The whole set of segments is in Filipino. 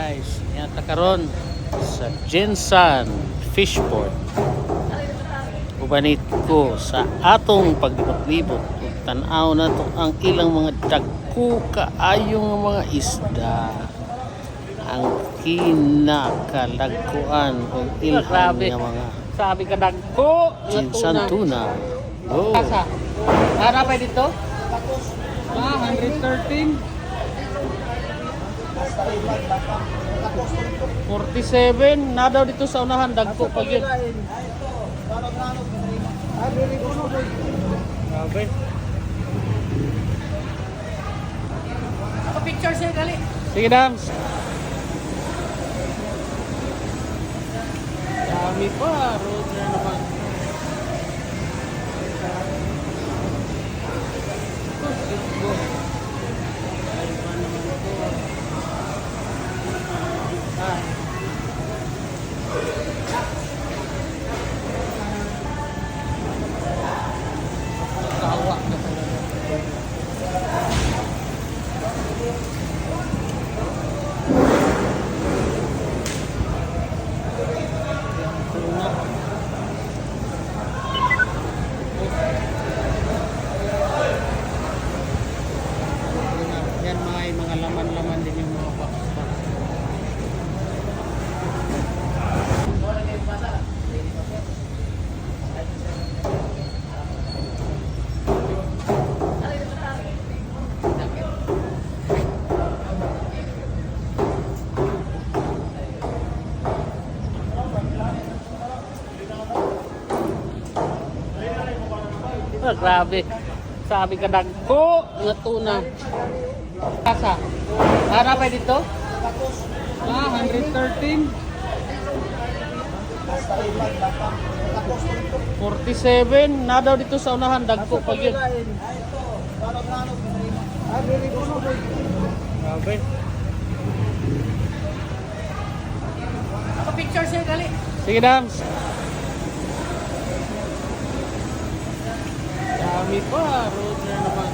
guys, yan karon sa Jinsan Fishport. Ubanit ko sa atong paglibot-libot. Tanaw na to ang ilang mga dagko kaayong mga isda. Ang kinakalagkuan o ilhan ng mga sabi ka dagko Jinsan tuna. Oh. Kasa. Ara pa dito? 113. 47 na daw dito sa unahan dagko pag yun. Grabe. Ako picture siya gali. Sige dams. Dami pa, road na naman. Kawa na talaga. Yan mga laman-laman din yung mga box. Ah, grabe. Sabi ka dagko nga tuna. Kasa. Ara pa dito? 113. 47 na daw dito sa unahan dagko pag yun. Grabe. Ako picture siya gali. Sige dams. Dami pa, road na naman.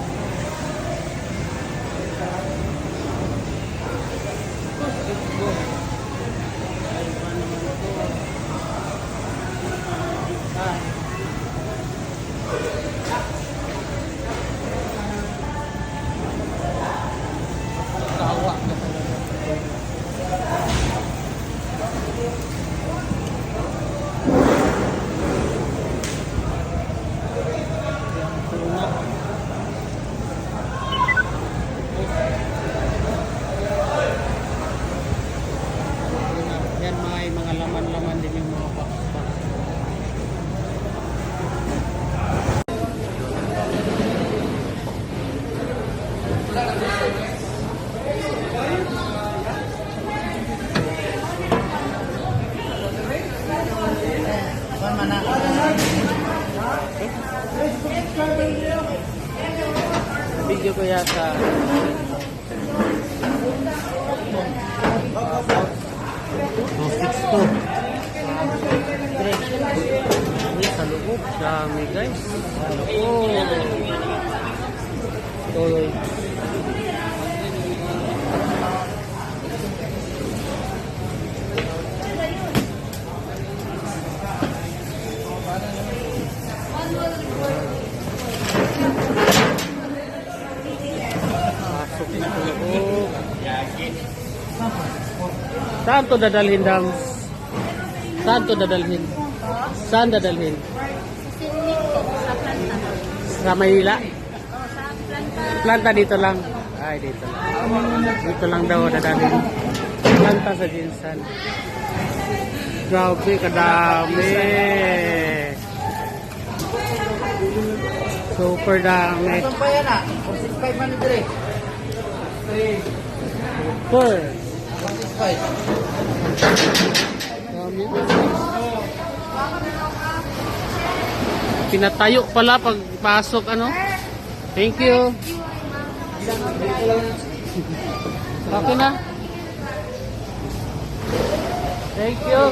Ay, pa naman ito. Kawa na talaga. Yan mga laman-laman din yung mga box. Video ko yata. Sa loob, dami guys. Tuloy. Pasok na loob. Saan to dadalhin dam? Saan to dadalhin? Saan dadalhin? Sa Maynila? Planta dito lang. Ay, dito lang. Dito lang daw dadalhin. Planta sa Jinsan. Grabe, kadami. Super dami. Ano pa yan ah? 45 man ito eh. Super. 45. Dami. Pinatayo pala pagpasok ano. Thank you. Okay na. Thank you.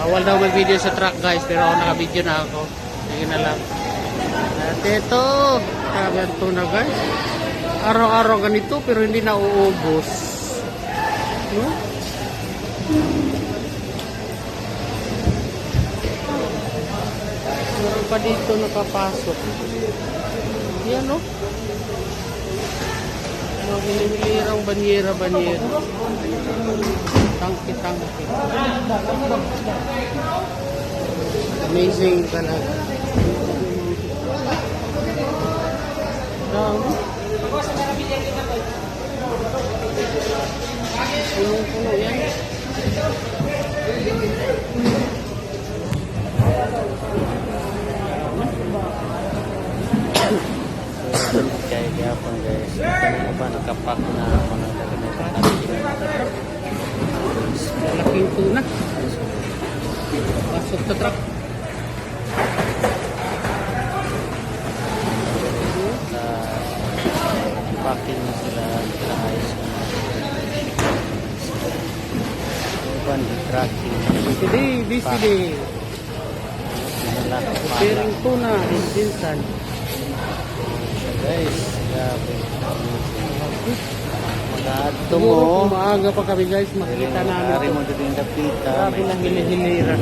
Bawal daw mag-video sa truck guys, pero ako naka-video na ako. Sige na lang. At ito, ganito na guys. Araw-araw ganito pero hindi na uubos. No? Meron pa dito nakapasok. Yan no? Hilirang banyera. Tangki. Amazing talaga. Punong-puno yan. Kaya gapon guys. Ano ba nakapak na ako ng Malaking tuna. Pasok sa truck. Packing na sila. Ayos na. Iban di tracking. Busy day. Pinalaki pa. Sharing tuna in Jinsan. Guys, grabe. Mag-aadto Siguro mo. kung maaga pa kami guys, makikita namin Ari ito. mo dito yung dapita. Grabe na hilira.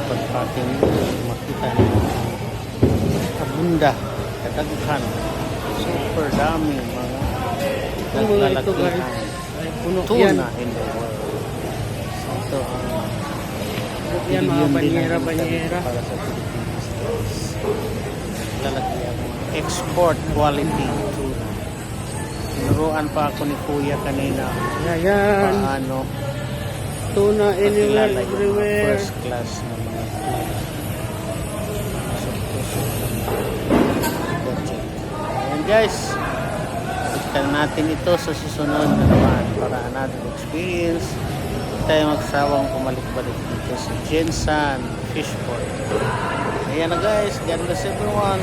Pag-packing mo, makita niyo. Kabunda. Kadaghan. Super dami mga Ang mga ito guys, naglalakihan. ay puno yan. Tuna in the world. So, ito ang Yan mga billion din ang banyera. para sa Pilipinas. Lalaki ang mga export quality tuna. Tinuruan pa ako ni Kuya kanina Yan. paano Tuna anywhere, pakilala yung mga everywhere. first class na mga tuna. Ayan guys, tignan natin ito sa susunod na naman para another experience. Hindi tayo magsawang pumalik-balik dito sa Jinsan Fish Port. Ayan na guys, God bless everyone.